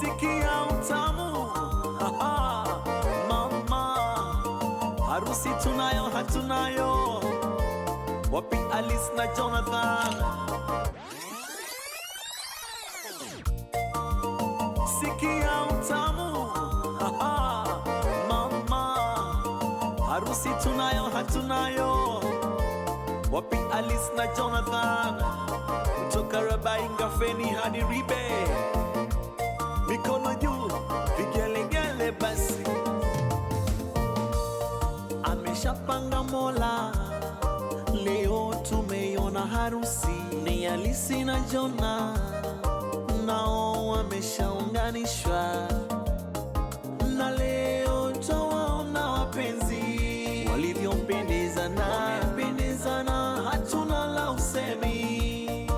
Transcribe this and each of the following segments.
Sikia utamu, mama, harusi tunayo hatunayo. Wapi Alice na Jonathan? Sikia utamu, mama, harusi tunayo hatunayo. Wapi Alice na Jonathan? Kutoka Rabainga Feni hadi Ribe, mikono juu, vigelegele basi. Ameshapanga Mola, leo tumeiona harusi. Ni Alice na Jona, nao wameshaunganishwa, na leo twawaona wapenzi walivyompendezana, hatuna la usemi.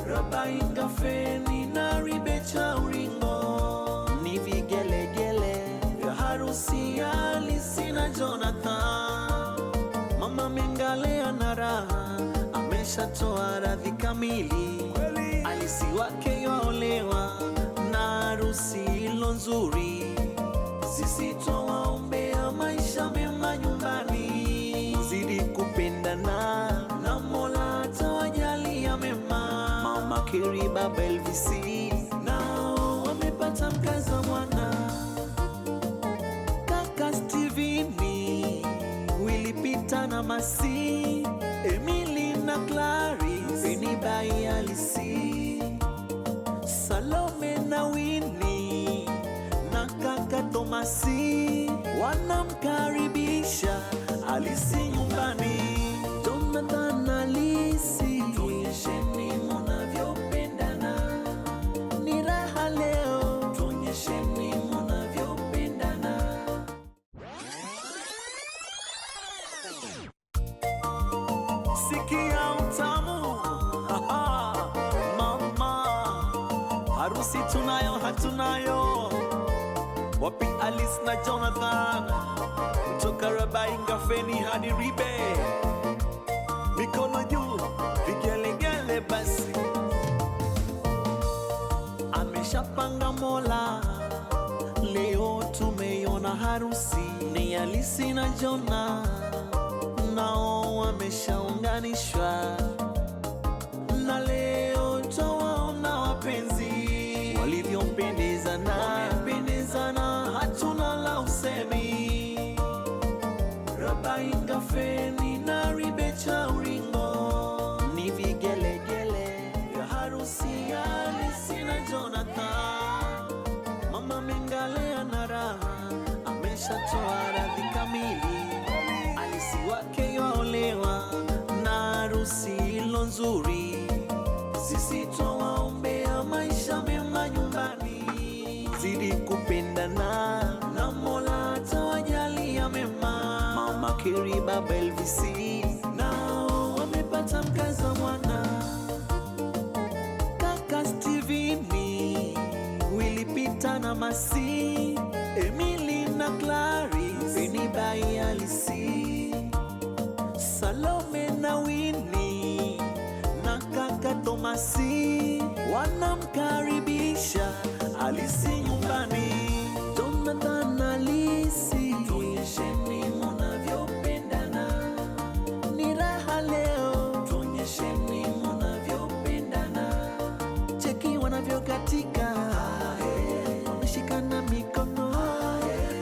Rabainga Feni na Ribe Chauringo, ni vigelegele vya harusi ya Alice na Jonathan. Mama Mengale ana raha, ameshatoa radhi kamili. Alice wake yaolewa na harusi ilo nzuri. Sisi twawaombea maisha mema nyumbani, zidi kupendana na Mola atawajalia mema. Mama Keri, Baba Elvis nao wamepata mkaza mwana. Kaka Steveni, Willy Peter na Masi, Emily na Clarice, ni bai Alice, Salome na Winnie na kaka Tomasi wanamkaribisha Alice nyumbani. Jonathan na Alice, tuonyesheni mnavyopendana, ni raha leo, tuonyesheni mnavyopendana. Sikia utamu, mama, harusi tunayo hatunayo. Wapi Alice na Jonathan? Kutoka Rabainga Feni hadi Ribe, mikono juu, vigelegele basi. Ameshapanga Mola, leo tumeiona harusi. Ni Alice na Jona, nao wameshaunganishwa, na leo twawaona wapenzi walivyompendezana, hatuna la usemi. Rabainga Feni na Ribe Chauringo, ni vigelegele vya harusi ya Alice na Jonathan. Mama Mengale ana raha, ameshatoa radhi kamili. Alice wake yaolewa na harusi ilo nzuri. Sisi twawaombea maisha mema nyumbani, zidi kupendana na Mola atawajalia mema. Mama Keri, Baba Elvis nao wamepata mkaza mwana. Kaka Steveni, Willy Peter na Masi, Emily na Clarice, ni bai Alice, Salome na Winnie na kaka Tomasi wanamkaribisha Alice nyumbani. Jonathan na Alice, tuonyesheni mnavyopendana, ni raha leo, tuonyesheni mnavyopendana. Cheki wanavyokatika, wameshikana mikono,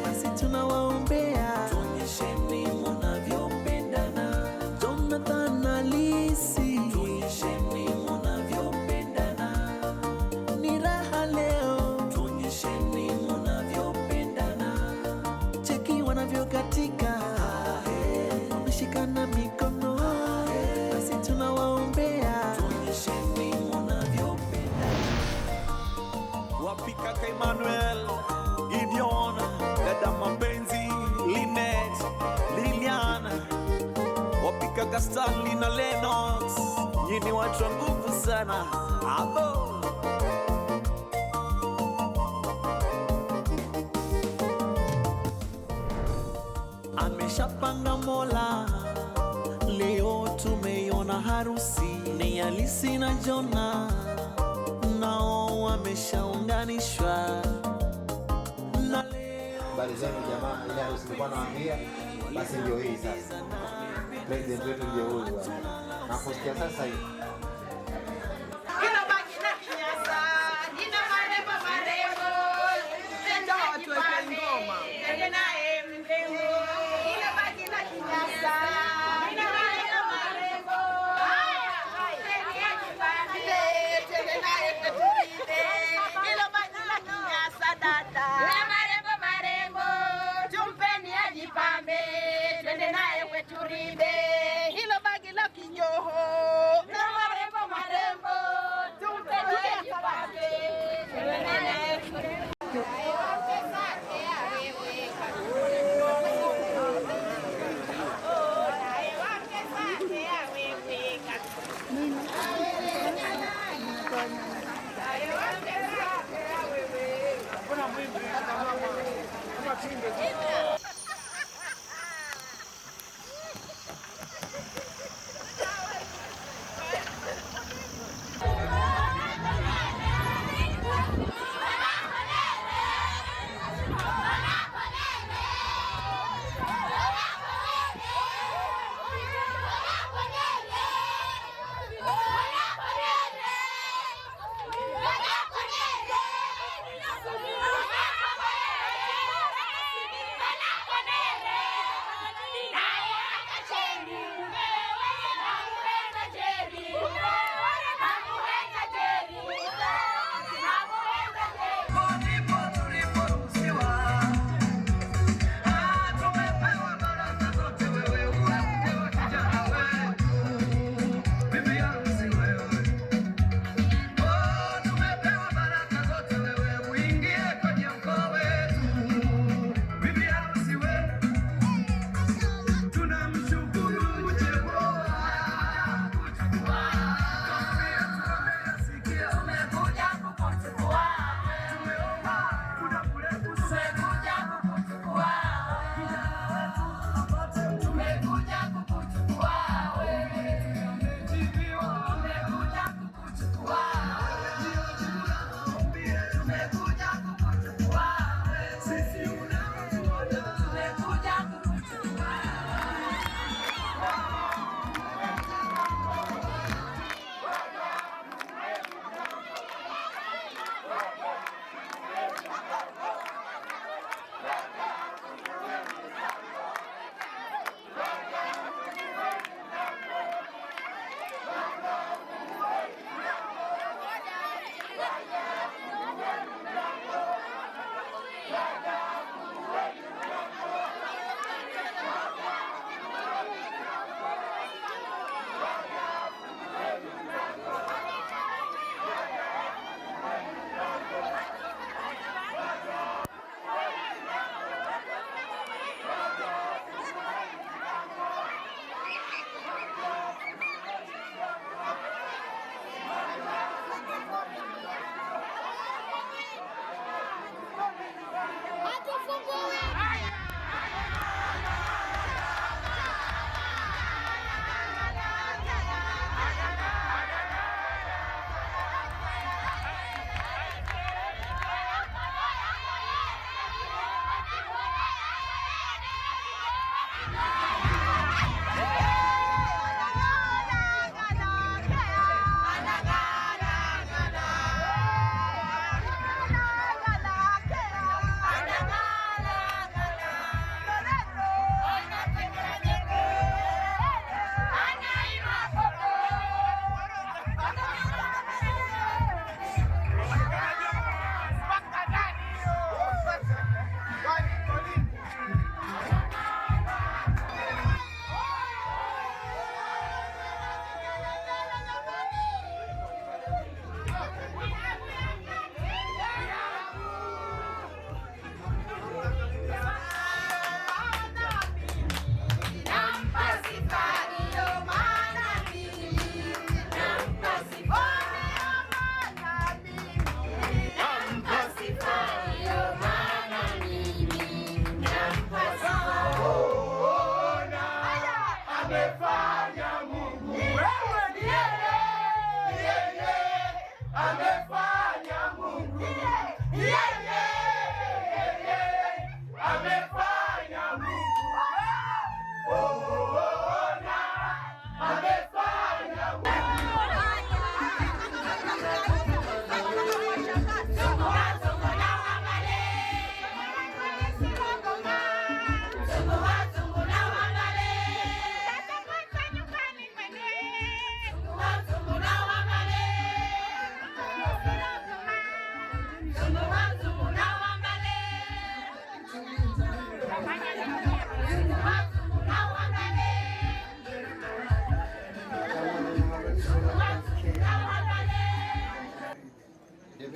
basi tunawaombea, tuonyesheni mnavyopendana. Jonathan na Alice, tuonyesheni mnavyopendana, ni raha leo, tuonyesheni mnavyopendana. Cheki wanavyokatika, wameshikana mikono, basi tunawaombea, tuonyesheni mnavyopendana. Wapi kaka Emmanuel, Gideon, dada mapenzi, Linet, Liliana. Wapi kaka Stanley na Lennox, nyini watu wa nguvu sana. Abo ameshapanga Mola, leo tumeiona harusi. Ni Alice na Jona, nao wame tumeshaunganishwa. Habari zenu jamaa, ile harusi nilikuwa nawaambia, basi ndio hii sasa. President wetu ndio huyu hapa. Na kusikia sasa hivi. Ina baki na kinyasa, ina marembo marembo. Tenda watu wa ngoma. Tende naye mrembo. Ina baki na kinyasa, ina marembo marembo. Tende naye kwetuide. Ina baki na kinyasa dada. Ina marembo marembo. Tumpeni ajipambe. Tende naye kwetuide. Hilo bagi la kinyoho. Na marembo marembo. Tumpeni ajipambe. Tende naye kwetuide.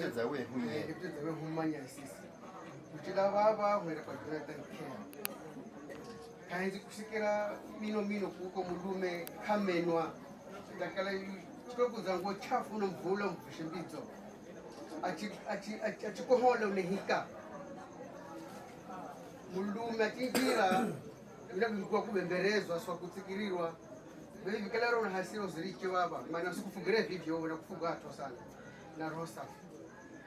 Kiteza wewe hunye. Kiteza wewe humanya sisi. Kuchila baba mwera kwa Jonathan Kenya. Kaenzi kusikira mino kuko mulume kamenwa. Dakala chikoku zango chafu no mvula mvushimbizo. Achikohola unehika. Mulume atingira ilikuwa kubemberezwa swa kutsikirirwa. Wewe vikala una hasira uzirike baba. Maana sikufugire hivyo unakufuga watu sana. Na roho safi.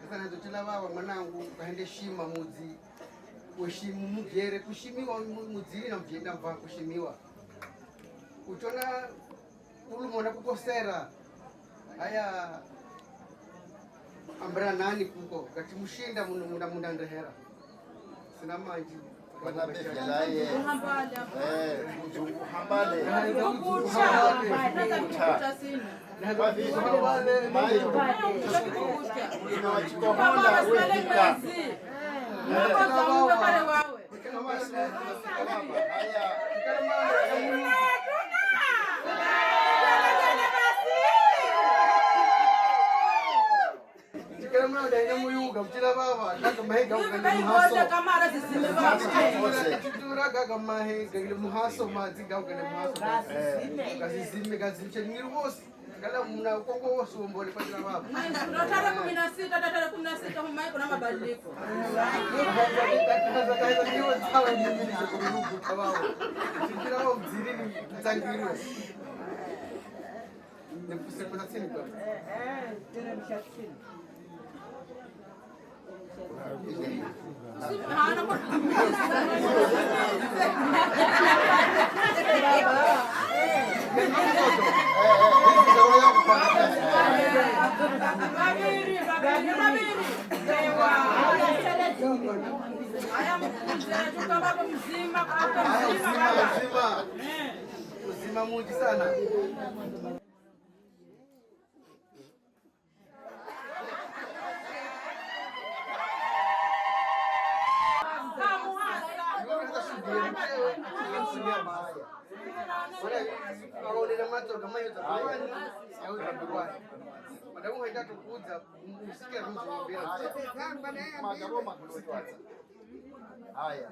Sasa ndio baba mwanangu kaende shima mudzi. Kuheshimu mugere kushimiwa mudzini na mjenda mva kushimiwa. Utona ulumona kukosera. Haya ambra nani kuko kati mushinda munda ndehera. Sina manji Bwana befya laye. Mzungu hambale. Kwa vile mayo unawachikohola wefika. Kala mna ukongo wosu mbole kwa jina baba. Tarehe 16 tarehe 16 humai kuna mabadiliko. Hiyo sawa ni mimi nikuruhusu tabao. Sikira wao mzilini mtangiriwe. Nipuse kwa chini kwa. Tena mshakini. Uzima mwingi sana. Kaolera mato kama hiyo takwani au takwani. Madamu haita tukuza msikia ruzo bila. Magaroma kulotwa. Haya.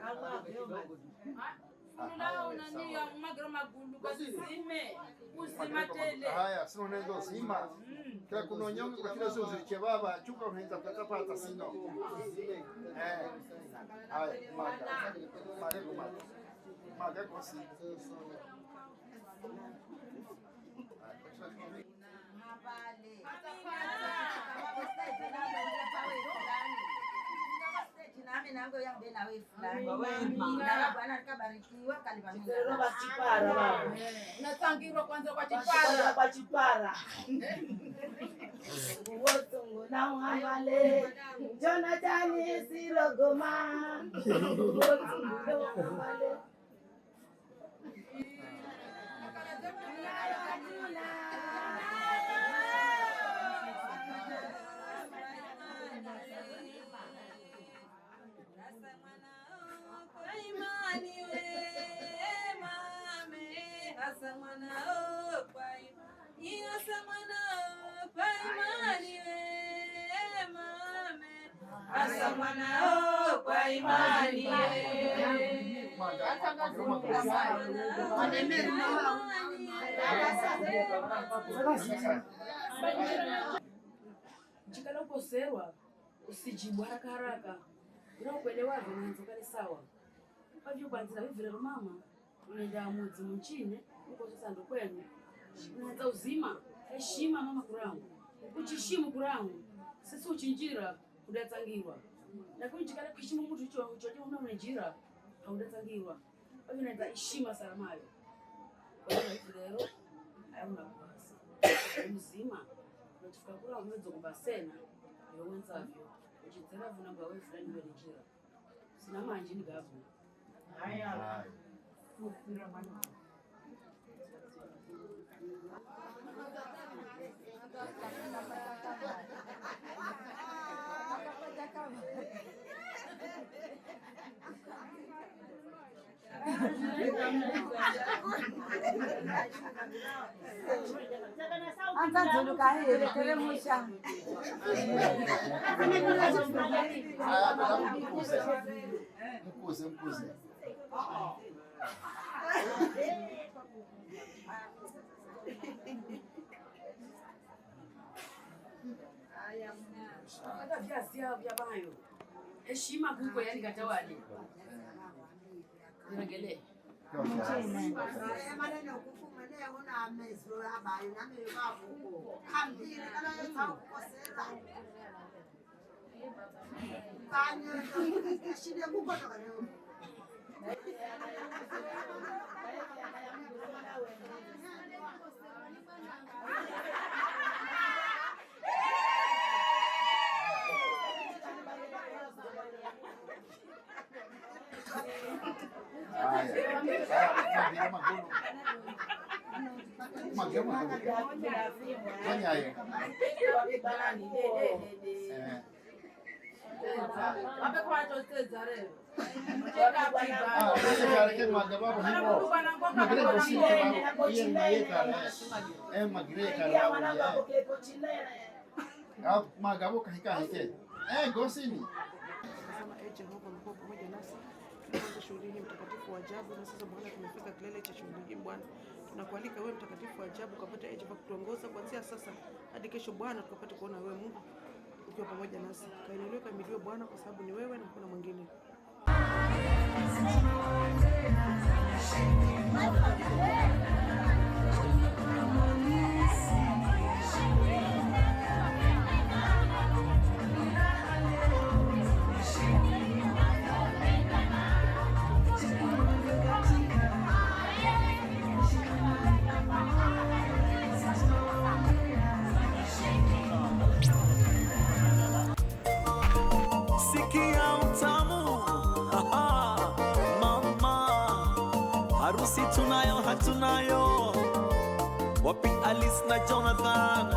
Haya, sio nendo zima. Kila kuna nyongo kwa kila sio ziliche baba, chuka unaanza kutapata sino. Haya, maga. Marego maga. Maga kwa si. Nami nangu yang bena we fulani. Na Bwana akabarikiwa kalibamini. Roba chipara baba. Unatangirwa kwanza kwa Kwa chipara. Wotongo na ngambale. Jonathan Sirogoma. Wotongo na ngambale. Chikala ukoserwa usijibu haraka haraka. Unakuelewa vile kale sawa. Kwa hivyo kwanza hivi leo mama unaenda mudzi mchine uko sasa ndo kwenu. Unaanza uzima heshima mama kurangu. Uchishimu kurangu. Sisi uchinjira udatangirwa. Na kwa chikala kuheshimu mtu hicho una unajira haudatangirwa. Kwa hivyo unaanza heshima salamayo. Kwa hivyo leo hauna kuasi. Mzima unachukua kula umezo kubasena ndio wenzavyo. Uchitera vuna ngwa wewe fulani ndio njira. Sina manje ni gavu. Haya. Anza nduka hili teremusha. Mkuze. Hata viazi vya bayo. Heshima kuko yani katawali. Niragele. Maneno kufuma leo una amezo abayo na mimi babu. Kambira kana yetau kukoseza. Kanya shida kuko toka leo. Gosini. Jehova mkuu pamoja nasi. Tunaanza shughuli hii mtakatifu wa ajabu na sasa Bwana tumefika kilele cha shughuli hii Bwana. Tunakualika wewe mtakatifu wa ajabu ukapata Jehova kutuongoza kuanzia sasa hadi kesho Bwana tukapate kuona wewe Mungu ukiwa pamoja nasi. Kainuliwe kamiliwe Bwana kwa sababu ni wewe na hakuna mwingine. Sikia utamu, mama, harusi tunayo hatunayo. Wapi Alice na Jonathan,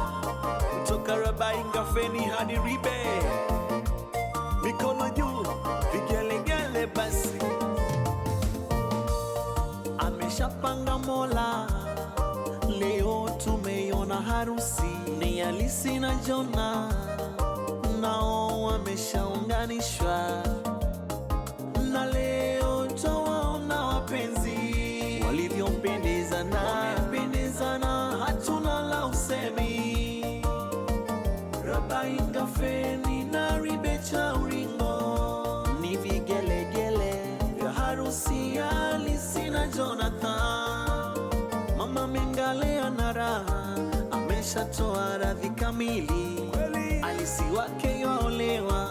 kutoka Rabai Ngafeni hadi Ribe, mikono juu, vigelegele basi. Ameshapanga Mola, leo tumeiona harusi. Ni Alice na Jona, nao wameshaunganishwa, na leo twawaona wapenzi walivyopendezana, hatuna la usemi. Rabai Ngafeni na Ribe cha Uringo, ni vigelegele vya harusi ya Alice na Jonathan. Mama Mengale ana raha, ameshatoa radhi kamili. Alice wake yaolewa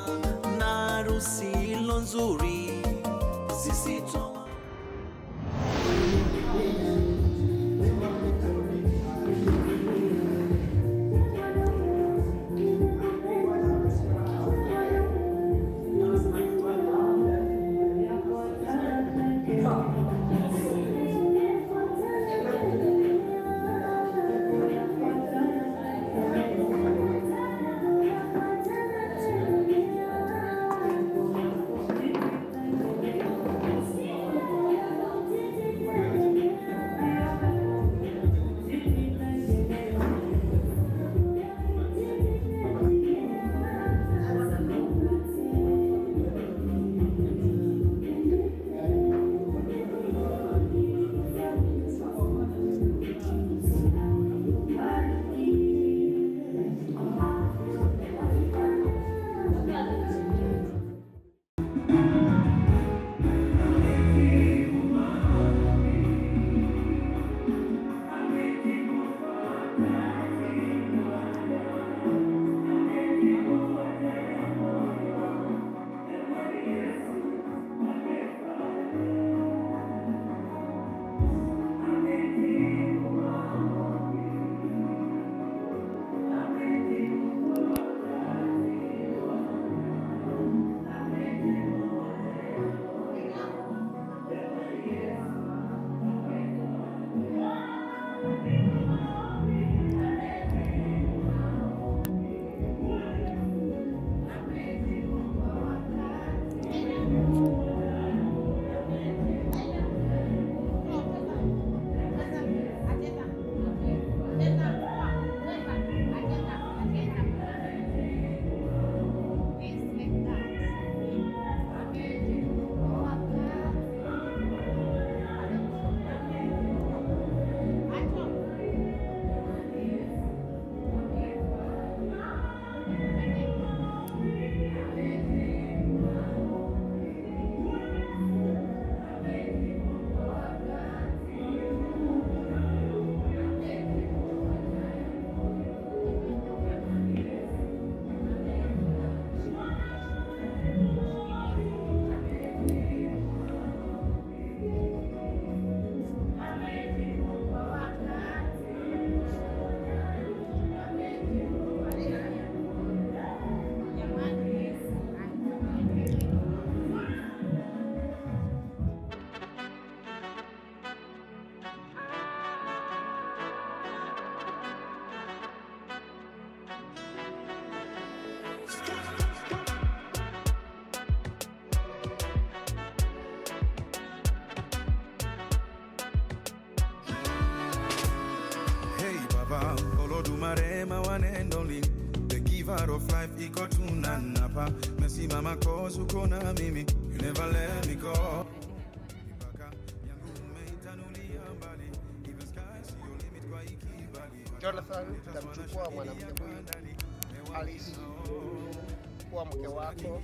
na harusi ilo nzuri. Sisi marema one and only, the giver of life, iko tunanapa. Mesimama cause uko na mimi, you never let me go. Jonathan, utamchukua mwanamke huyu Alice kuwa mke wako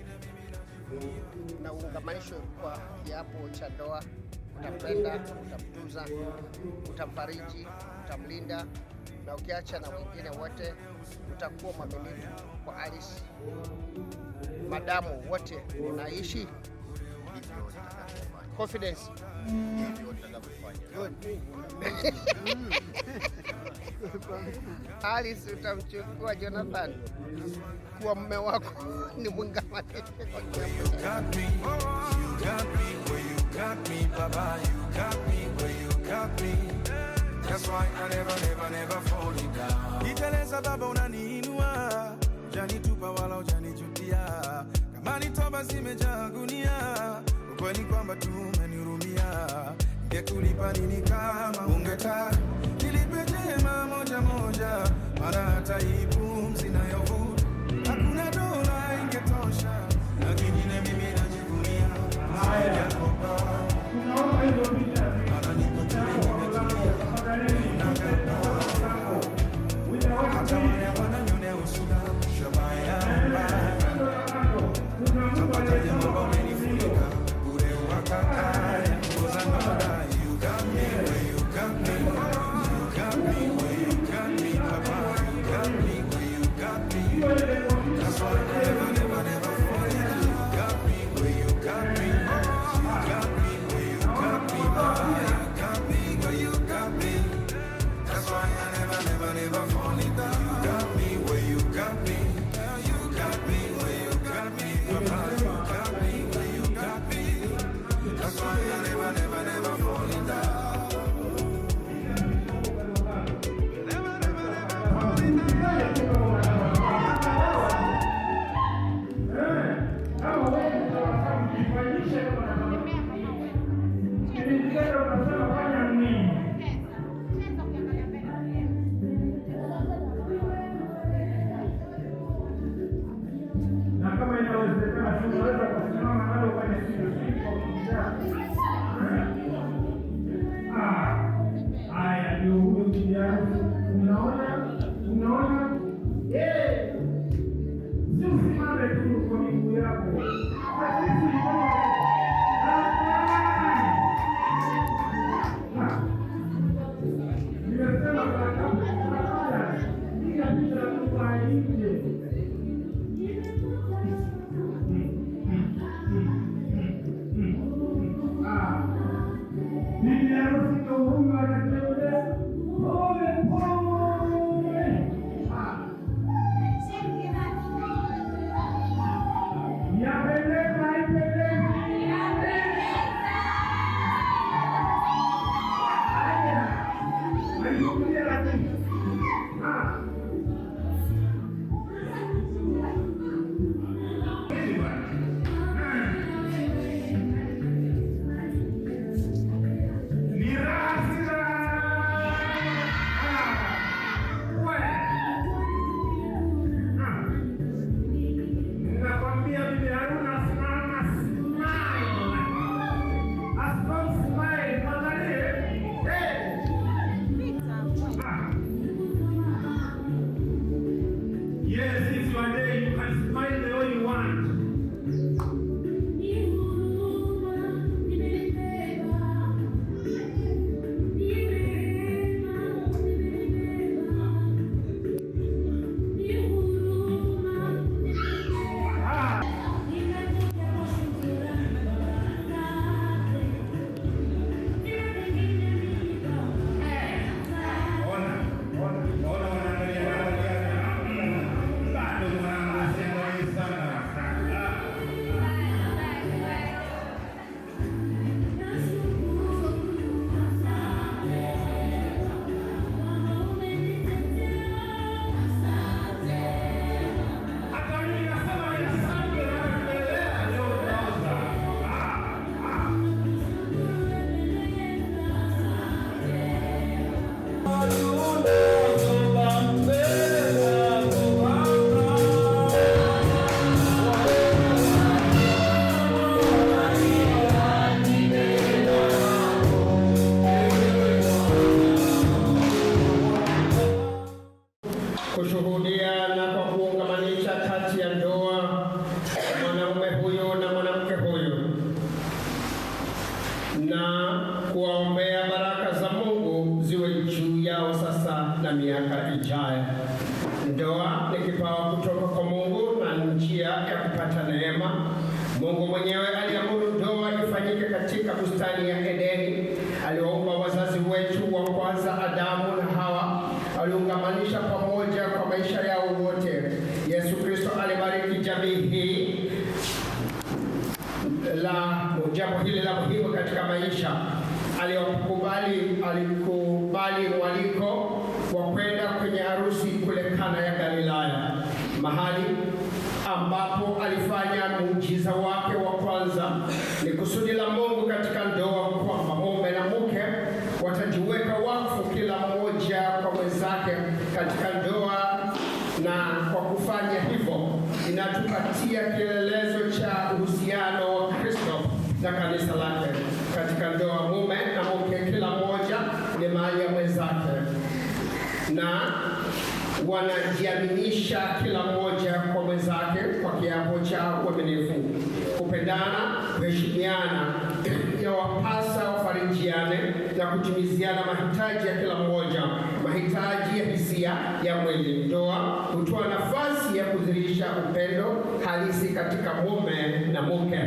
na uungamanishwe kwa kiapo cha ndoa. Utampenda, utamtunza, utamfariji, utamlinda, na ukiacha na wengine wote utakuwa mwaminifu kwa Alice madamu wote unaishi. Confidence. Good. Alice, utamchukua Jonathan kuwa mume wako ni mwingamani. Got me, Baba, you got me where you got me. That's why I never fall down. Niteleza baba unaniinua, janitupa wala ujanijutia. Kama ni toba zimejaa gunia, ukweli kwamba tu umenihurumia. Ningekulipa nini kama ungetaka nilipe jema moja moja, mara hata hii pumzi nayovuta hakuna dola ingetosha, lakini mimi najivunia. Nakwambia bibi Haruna wakipata neema. Mungu mwenyewe aliamuru ndoa ifanyike katika bustani ya Edeni. Aliwaumba wazazi wetu wa kwanza Adamu na Hawa, aliungamanisha pamoja kwa maisha yao wote. Yesu Kristo alibariki jamii hii jambo hili la muhimu katika maisha. Alikubali mwaliko wa kwenda kwenye harusi kule Kana ya Galilaya, mahali ambapo alifanya muujiza wake wa kwanza. Ni kusudi la Mungu katika ndoa kwamba mume na mke watajiweka wakfu kila mmoja kwa mwenzake katika ndoa, na kwa kufanya hivyo inatupatia kielelezo cha uhusiano wa Kristo na kanisa lake. Katika ndoa, mume na mke kila mmoja ni mali ya mwenzake na wanajiaminisha kila mmoja kwa mwenzake kwa kiapo cha uaminifu. Kupendana, kuheshimiana, yawapasa wafarijiane na kutimiziana mahitaji ya kila mmoja, mahitaji ya hisia ya mwili. Ndoa hutoa nafasi ya kudhihirisha upendo halisi katika mume na mke.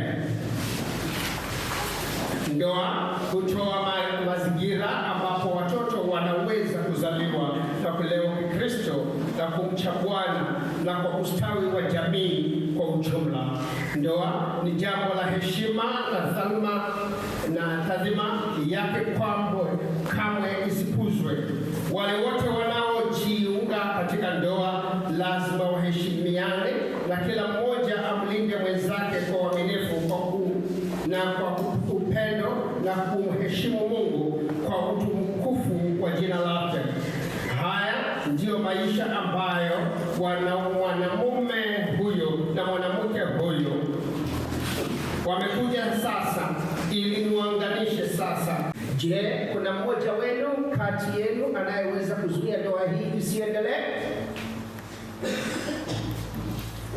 Ndoa hutoa mazingira ambapo watoto wanaweza kuzaliwa na kulelewa Kikristo na kumcha Bwana na kwa ustawi wa jamii kwa ujumla. Ndoa ni jambo la heshima na tadhima yake kwamba kamwe isipuzwe. Wale wote wanaojiunga katika ndoa lazima waheshimiane na kila mmoja amlinde mwenzake kwa uaminifu na kwa upendo na kumheshimu Mungu kwa utukufu wa jina lake. Haya ndiyo maisha ambayo mwanamume huyo na mwanamke huyo wamekuja sasa ili niwaunganishe sasa. Je, kuna mmoja wenu kati yenu anayeweza kuzuia ndoa hii isiendelee?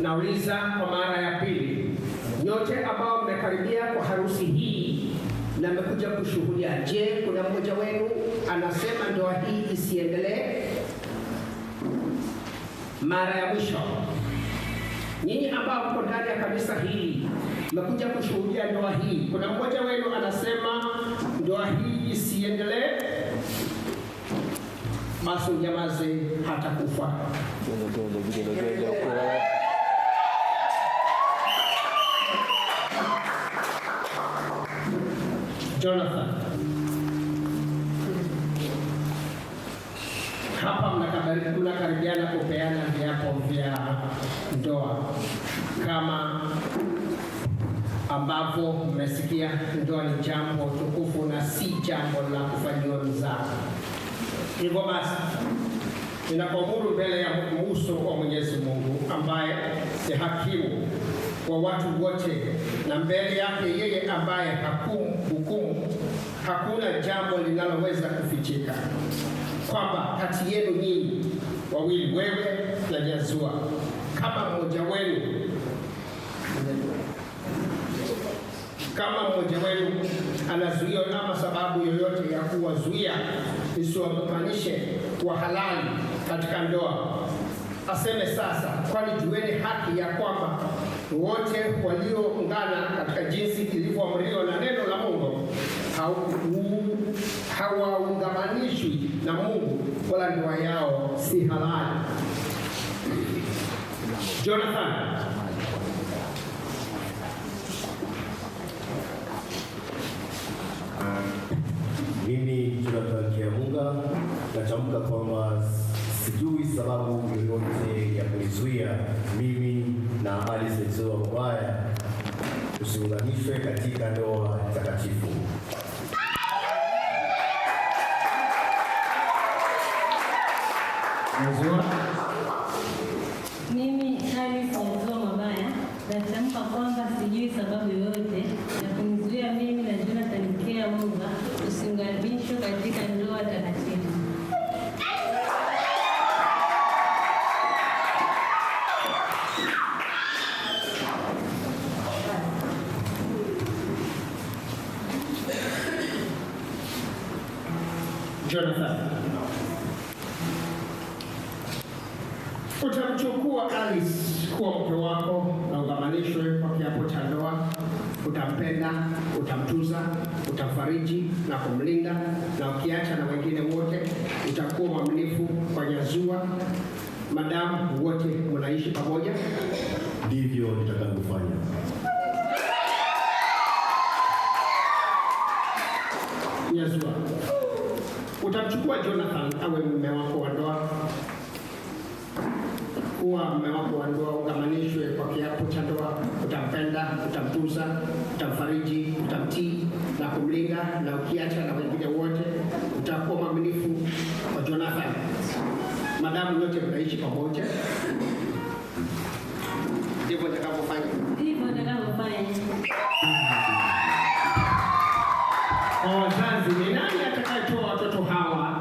Nauliza kwa mara ya pili. Nyote ambao mmekaribia kwa harusi hii na mmekuja kushuhudia, je, kuna mmoja wenu anasema ndoa hii isiendelee? Mara ya mwisho, nyinyi ambao mko ndani ya kanisa hili mmekuja kushuhudia ndoa hii, kuna mmoja wenu anasema ndoa hii isiendelee? Basi unyamaze hata kufa. Jonathan, hapa mnakaribiana kupeana viapo vya ndoa. Kama ambavyo mmesikia, ndoa ni jambo tukufu na si jambo la kufanyiwa mzaha. Hivyo basi, ninakuamuru mbele ya uso wa Mwenyezi Mungu ambaye ni hakimu wa watu wote, na mbele yake yeye ambaye hukumu, hakuna jambo linaloweza kufichika, kwamba kati yenu nyinyi wawili, wewe na Jazua, kama mmoja wenu anazuia ama sababu yoyote ya kuwazuia isiwakutanishe kwa halali katika ndoa, aseme sasa, kwani jueni haki ya kwamba wote walioungana katika jinsi ilivyoamriwa na neno la Mungu hawaungamanishwi na Mungu, wala ndoa yao si halali. Jonathan, mimi Jonathan Kiamunga natamka kwamba sijui sababu yoyote ya kunizuia mimi na Alice Nzoa Mbaya tusiunganishwe katika ndoa takatifu. Mimi Alice Nzoa Mbaya natamka kwamba sijui sababu yoyote ya kunizuia mimi na Jonathan Kiamunga tusiunganishwe katika ndoa takatifu. Jonathan, utamchukua Alice kuwa mke wako na ungamani utampenda, utamtuza, utamfariji na kumlinda, na ukiacha na wengine wote utakuwa mwaminifu kwa Nyazua madamu wote mnaishi pamoja. Ndivyo nitakavyofanya. Nyazua, utamchukua Jonathan awe mume wako wa ndoa. Kuwa mume wako wa ndoa ungamanishwe kwa kiapo cha ndoa. Utampenda, utamtuza, utamfariji, utamtii na kumlinda, na ukiacha na wengine wote utakuwa mwaminifu kwa Jonathan madamu yote mnaishi pamoja. Ndivyo nitakavyofanya. Ndivyo nitakavyofanya. Kwa wazazi, ni nani atakayetoa watoto hawa?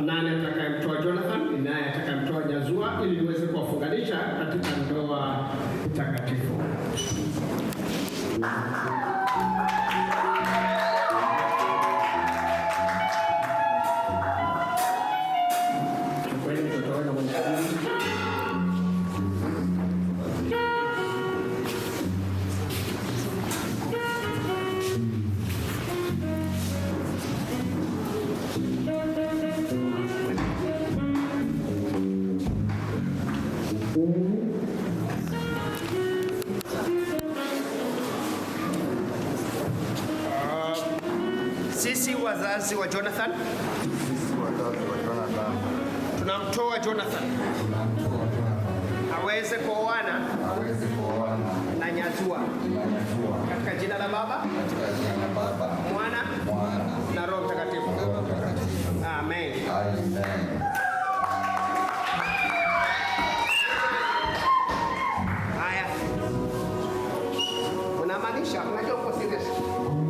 Nani atakayemtoa Jonathan? Ni nani atakayemtoa Nyazua ili niweze kuwafunganisha katika ndoa takatifu? Chukueni mtoto wenu mwenye Sisi wazazi wa Jonathan tunamtoa Jonathan aweze kuoana na Nyazua katika jina la Baba, Mwana na Roho Mtakatifu. Amen. Haya, unamaanisha unajua uko serious?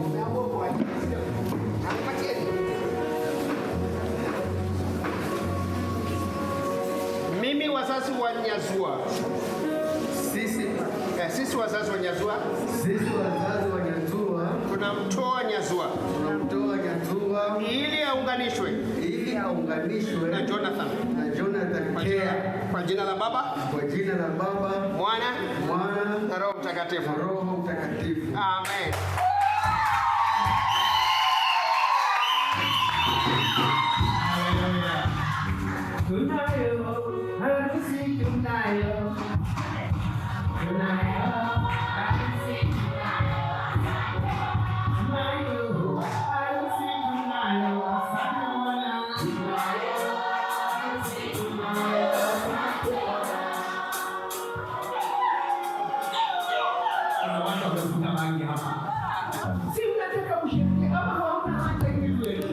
Umeamua kuacha. Mimi wazazi wa Nyazua, sisi wazazi wa Nyazua, tunamtoa Nyazua ili aunganishwe na Jonathan kwa jina la Baba, Mwana na Roho Mtakatifu. Amen. Tunayo harusi, tunayo si unataka ushiriki ama hauna hata ingine.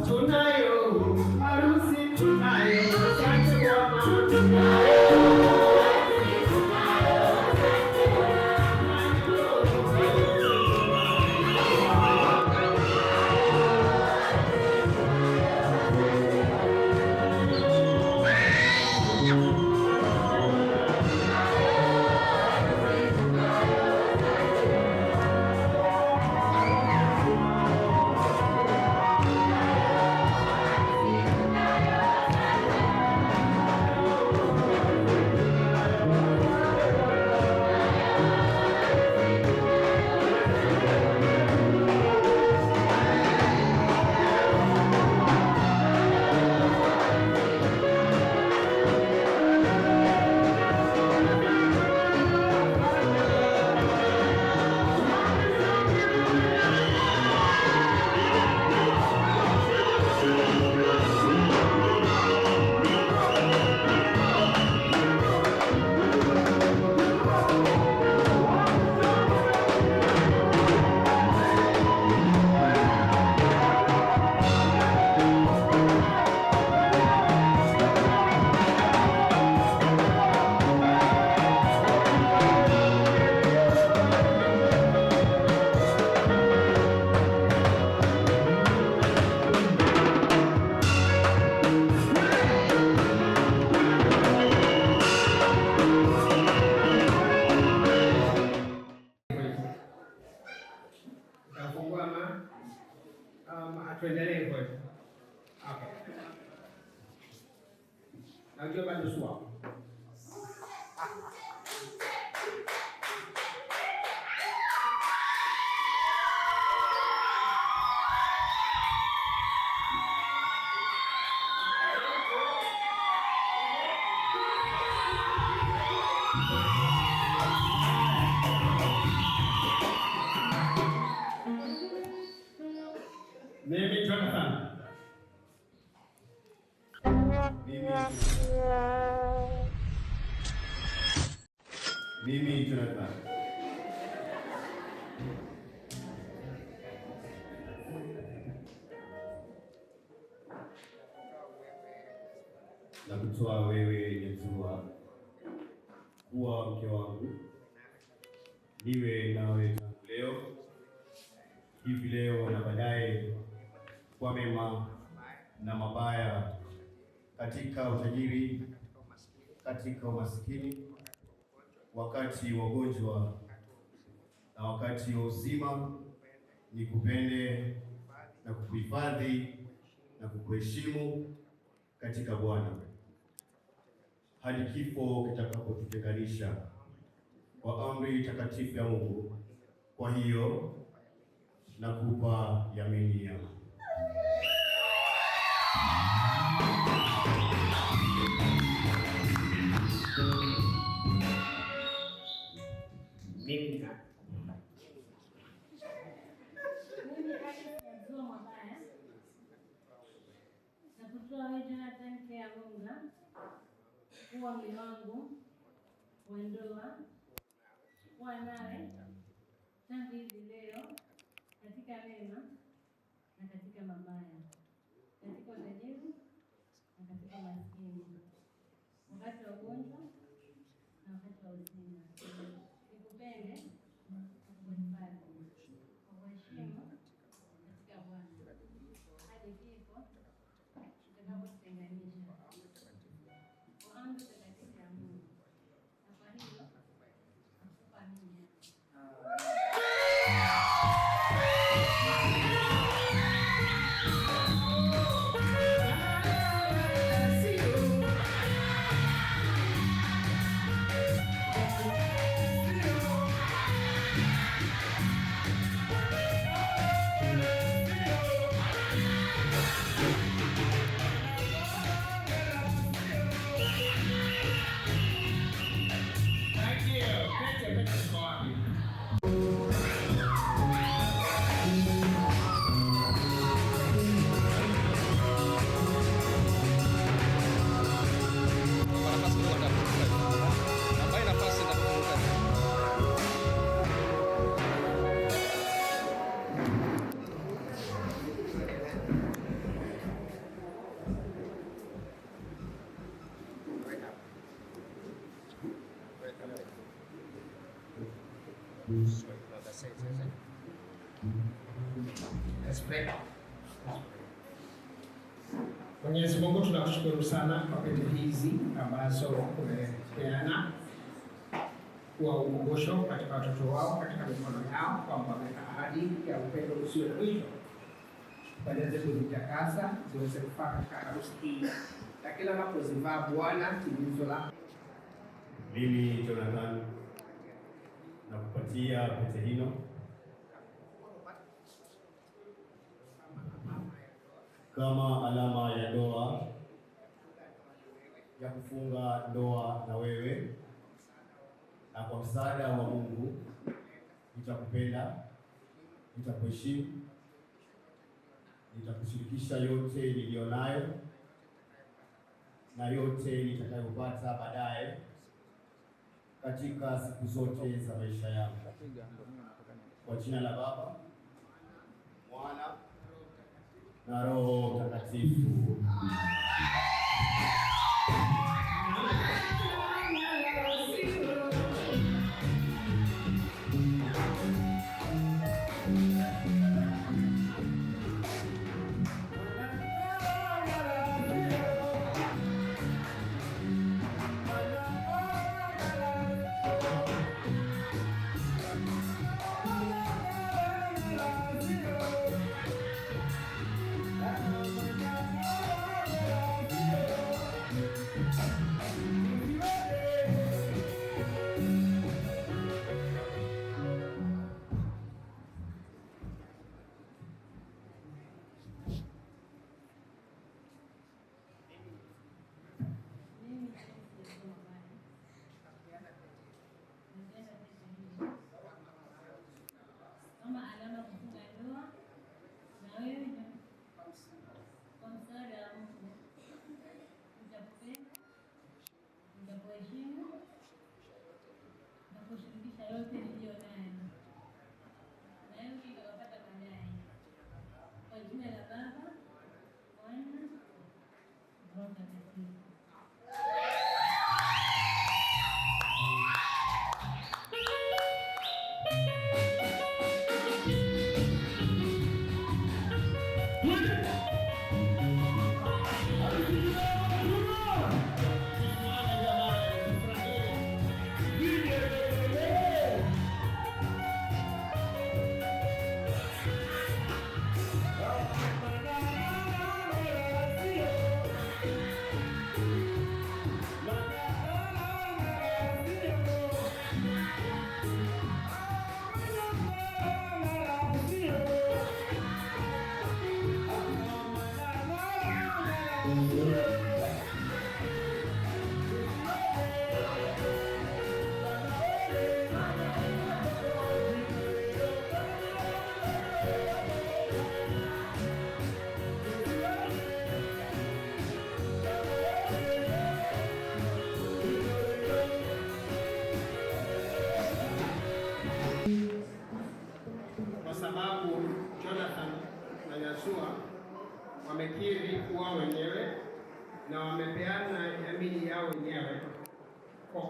Tunayo harusi, tunayo tuendelee hivyo. Okay. Najua bado swali. Mimi Jonathan na kutoa wewe Yezua kuwa mke wangu, niwe nawe tangu leo, hivi leo na baadaye, kwa mema na mabaya, katika utajiri, katika umasikini, wakati wa ugonjwa na wakati wa uzima, nikupende na kukuhifadhi na kukuheshimu katika Bwana hadi kifo kitakapotutenganisha kwa amri takatifu ya Mungu. Kwa hiyo nakupa yamini yangu. Mimi Yezua Mabaya na kutoa wewe Jonathan Kea Munga kuwa mume wangu wa ndoa, kuwa nawe tangu hivi leo katika mema na katika mabaya, katika utajiri na katika maskini, wakati wa ugonjwa na wakati wa uzima, nikupende na kukuhifadhi, kukuheshimu katika Bwana hadi kifo kitakapotutenganisha kwa amri takatifu ya Mungu. Na kwa hiyo nakupa mimi. Mwenyezi Mungu, tunakushukuru sana kwa pete hizi ambazo umepeana kwa ukumbusho katika watoto wao, katika mikono yao, kwamba wameweka ahadi ya upendo usio na mwisho. Waweze kuzitakasa ziweze kufaa katika harusi hii, na kila wanapozivaa Bwana timizo la. Mimi Jonathan nakupatia pete hino kama alama ya ndoa, ya kufunga ndoa na wewe, na kwa msaada wa Mungu nitakupenda, nitakuheshimu, nitakushirikisha yote nilionayo na yote nitakayopata baadaye katika siku zote za maisha yangu. Kwa jina la Baba, Mwana na Roho Mtakatifu.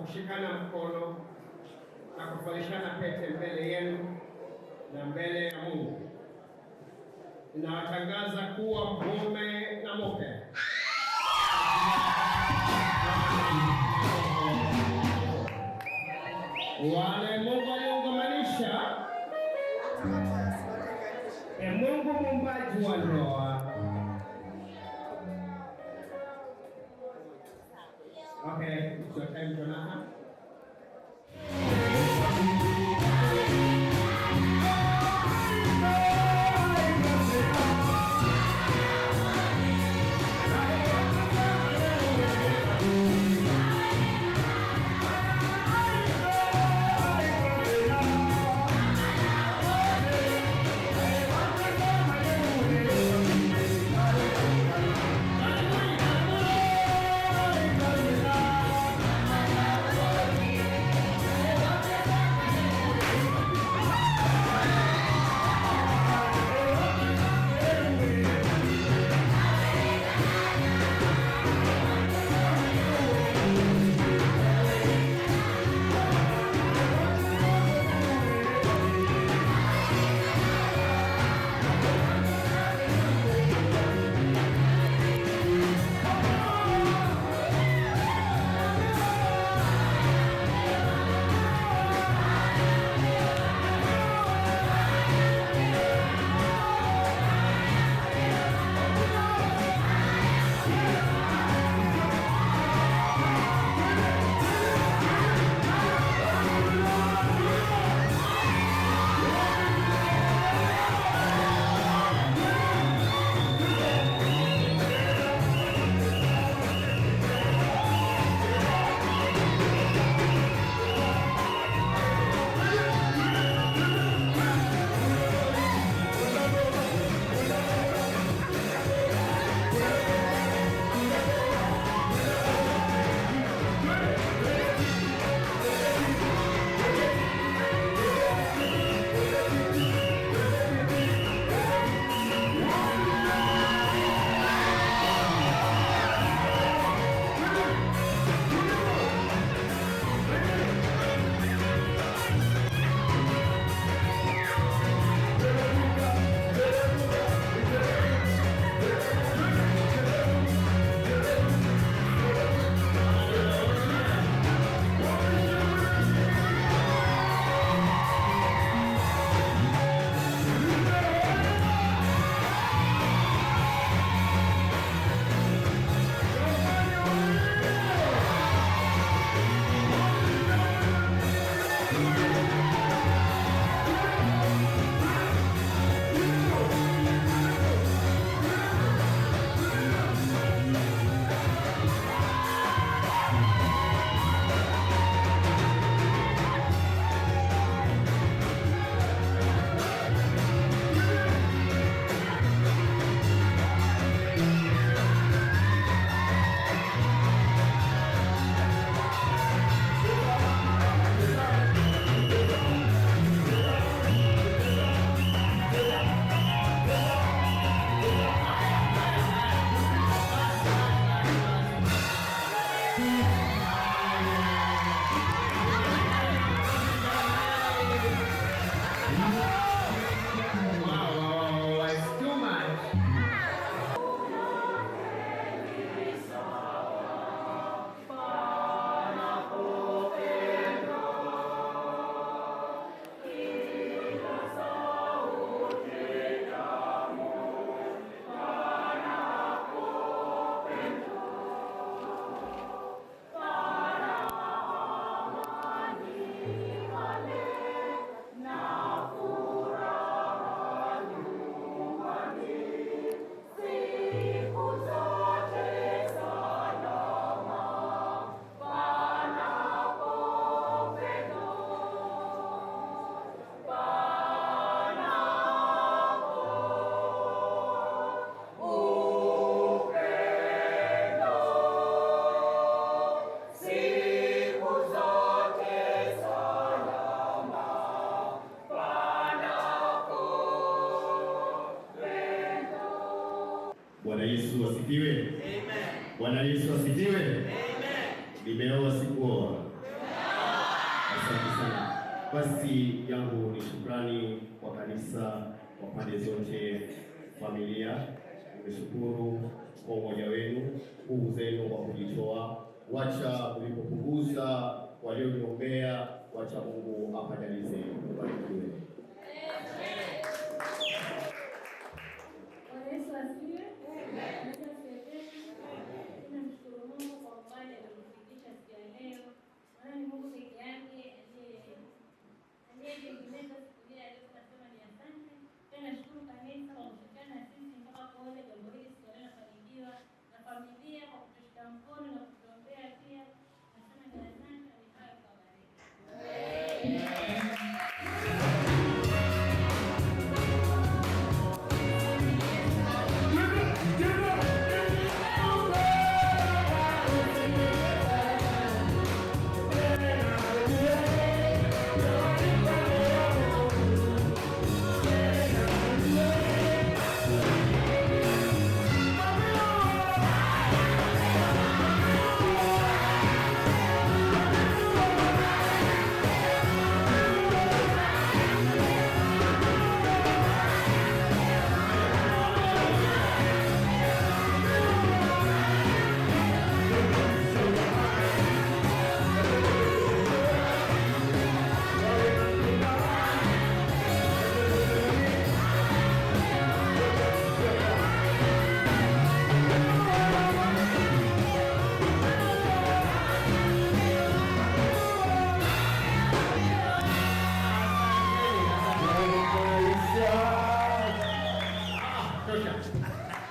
kushikana mkono na kuvalishana pete mbele yenu na mbele ya Mungu. Ninawatangaza kuwa mume na mke. Wale Mungu aliungamanisha, Mungu muumbaji wa ndoa. Okay, it's your time, Jonathan. Bwana Yesu asifiwe. Amen. Bwana Yesu asifiwe. Amen. Nimeoa sikuoa. Basi yangu ni shukrani kwa kanisa kwa pande zote, familia. Nimeshukuru kwa umoja wenu, nguvu zenu kwa kujitoa. Wacha mlipopunguza walioniombea, wacha Mungu apajalize. Mbarikiwe.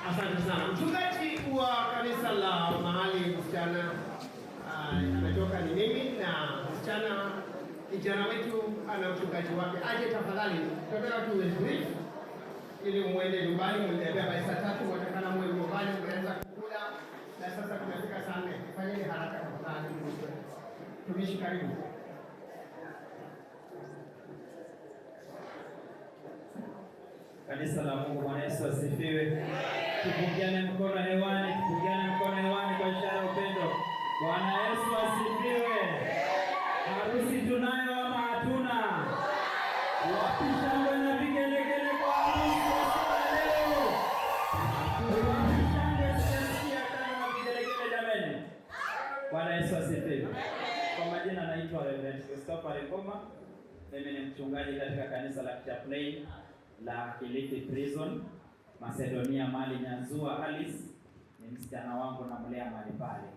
Asante sana. Mchungaji wa kanisa la mahali msichana ametoka ni mimi, na msichana kijana wetu ana mchungaji wake. Aje tafadhali, tunataka tuwe brief ili muende nyumbani, mtembea by saa 3, mtakana muwe nyumbani, mnaanza kukula, na sasa tunafika saa 4. Fanyeni haraka tafadhali. Tumishi karibu. Kanisa la Mungu, Bwana Yesu asifiwe. Tupungiane mkono hewani, kwa ishara ya upendo. Bwana Yesu asifiwe. Harusi tunayo ama hatuna? Wapi shangwe na vigelegele kwa harusi ya leo? Wapi shangwe na vigelegele jameni? Bwana Yesu asifiwe. Kwa majina naitwa Reverend Christopher Rekoma. Mimi ni mchungaji katika kanisa la Chaplain la Kilifi Prison, Macedonia Mali Nyanzua. Alice ni msichana wangu na mlea mahali pale.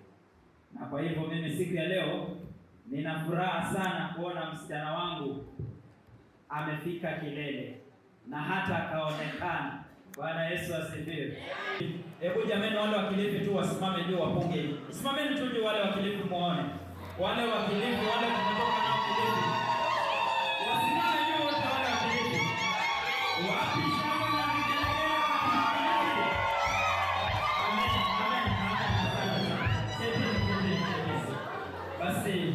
Na kwa hivyo mimi siku ya leo nina furaha sana kuona msichana wangu amefika kilele na hata akaonekana. Bwana Yesu asifiwe. Hebu jamani, wale wa Kilifi tu wasimame juu wapunge. Simameni tu juu wale wa Kilifi muone. Wale wa Kilifi, wale kutoka nao Kilifi. Wasimame juu wote wale wa Kilifi. Wapi shangwe na vigelegele kwa Kilifi? Amen. Basi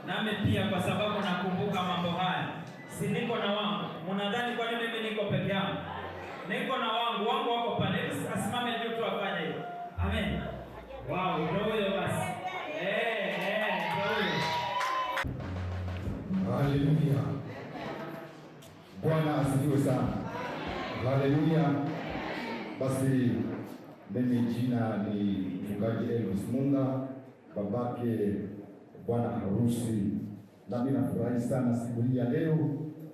nami pia kwa sababu nakumbuka mambo haya. Si niko na wangu. Mnadhani kwa nini mimi niko peke yangu? Niko na wangu wako pale. Asimame juu tu afanye hivyo. Amen. Wow, ndio huyo basi. Haleluya. Bwana asifiwe sana. Haleluya. Basi mimi jina ni mchungaji Elvis Munga, babake bwana harusi. Na mimi nafurahi sana siku hii ya leo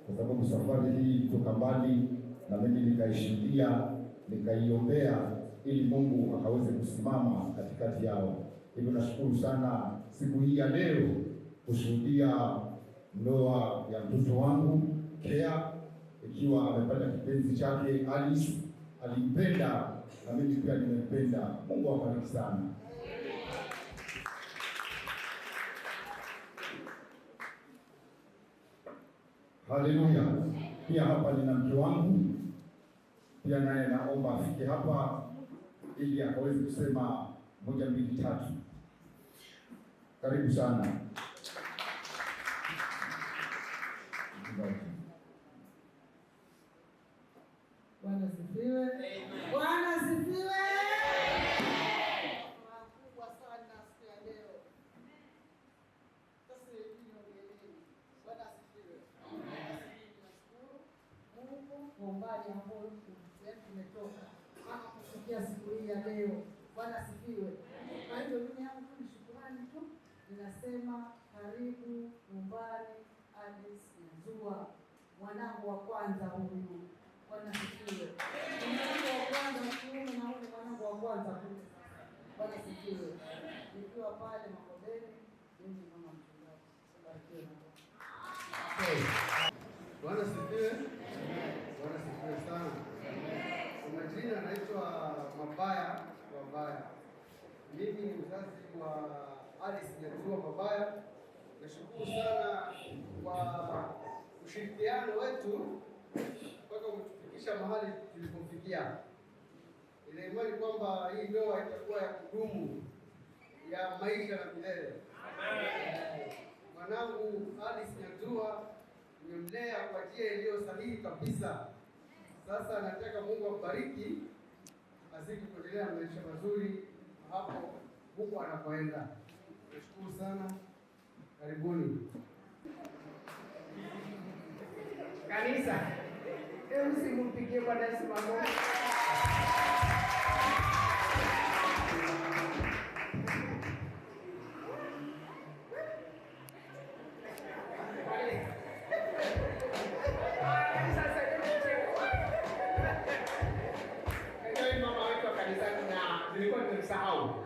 kwa sababu safari hii kutoka mbali na mimi nikaishuhudia, nikaiombea ili Mungu akaweze kusimama katikati yao. Hivyo nashukuru sana siku hii ya leo kushuhudia ndoa ya mtoto wangu Kea, ikiwa amepata kipenzi chake Alice. Alimpenda na mimi pia nimempenda. Mungu awabariki sana. Haleluya. Pia hapa nina mke wangu pia, naye naomba afike hapa ili akaweze kusema 1, 2, 3. Karibu sana. Bwana asifiwe. Bwana asifiwe. Wakubwa sana siku ya leo. Sasa hivi ni Bwana asifiwe. mbali ambayo tumetoka mpaka kufikia siku hii ya leo. Bwana asifiwe. Kwa hivyo mimi yangu tu ni shukrani tu, ninasema karibu nyumbani Alice Nyazua, mwanangu wa kwanza huyu. Bwana asifiwe. Mwanangu wa kwanza kiume na huyu mwanangu wa kwanza huyu. Bwana asifiwe. Nikiwa pale Makodeni, mimi mama mchungaji. Barikiwe na Bwana asifiwe. Bwana asifiwe sana. Kwa majina naitwa Mabaya. Mimi ni mzazi wa Alice Nyazua Mabaya. Nashukuru sana kwa ushirikiano wetu mpaka kutufikisha mahali tulipofikia. Ile imani kwamba hii ndoa itakuwa ya kudumu, ya maisha na milele. Mwanangu Alice Nyazua nimemlea kwa njia iliyo sahihi kabisa. Sasa nataka Mungu ambariki, azidi kuendelea na maisha mazuri hapo huko anapoenda. Nashukuru sana. Karibuni. Kanisa, hebu simpigie Bwana Yesu makofi. Mama wetu wa kanisani na nilikuwa nimemsahau.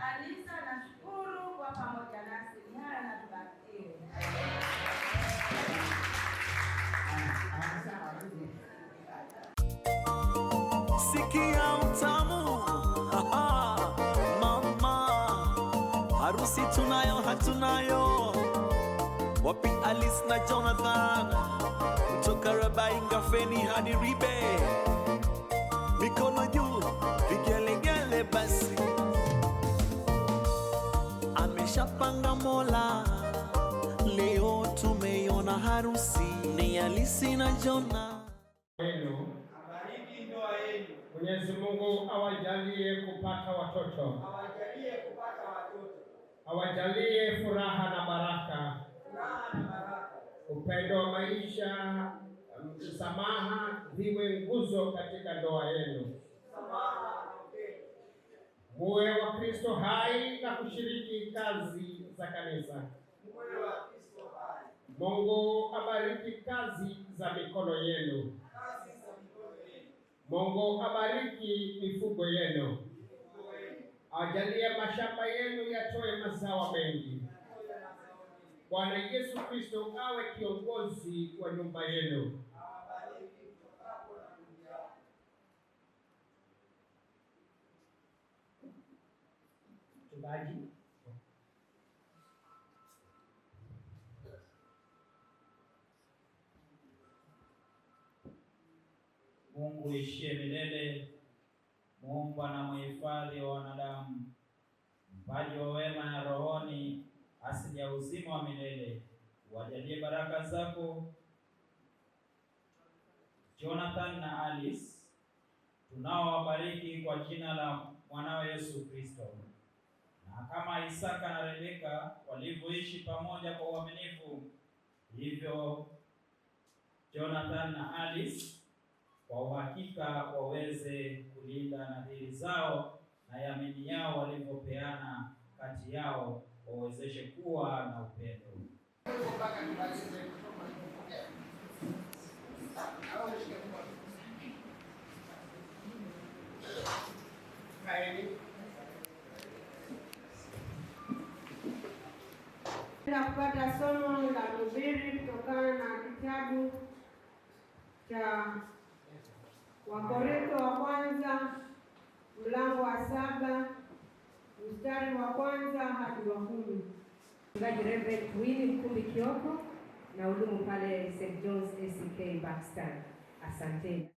Alisa, nashukuru kwa pamoja nasi. Ni haya na tubarikiwe. Sikia utamu, mama, harusi tunayo hatunayo. Wapi Alice na Jonathan, kutoka Rabai Ngafeni hadi Ribe, mikono juu, vigelegele basi. Ameshapanga Mola, leo tumeiona harusi ni Alice na Jonathan. Abariki ndoa yenu. Mwenyezi Mungu awajalie kupata watoto. Awajalie furaha na baraka. Upendo wa maisha, msamaha viwe nguzo katika ndoa yenu. Muwe wa Kristo hai na kushiriki kazi za kanisa. Mungu abariki kazi za mikono yenu. Mungu abariki mifugo yenu. Ajalie mashamba yenu yatoe mazao mengi. Bwana Yesu Kristo awe kiongozi wa nyumba yenu. Mchungaji. Mungu ishie milele, Muumba na mhifadhi wa wanadamu, mpaji wa wema na rohoni, asili ya uzima wa milele, wajalie baraka zako Jonathan na Alice, tunaowabariki kwa jina la mwanawe Yesu Kristo. Na kama Isaka na Rebeka walivyoishi pamoja kwa uaminifu, hivyo Jonathan na Alice kwa uhakika waweze kulinda nadhiri zao na yamini yao walivyopeana kati yao, wawezeshe kuwa na upendo. Kupata somo la Mhubiri kutokana na kitabu cha Wakorintho wa kwanza mlango wa 7 mstari wa 1 hadi wa 10. Mchungaji Reverend Winnie Mkumbi Kioko na hudumu pale St. John's ACK Pakistan. Asanteni.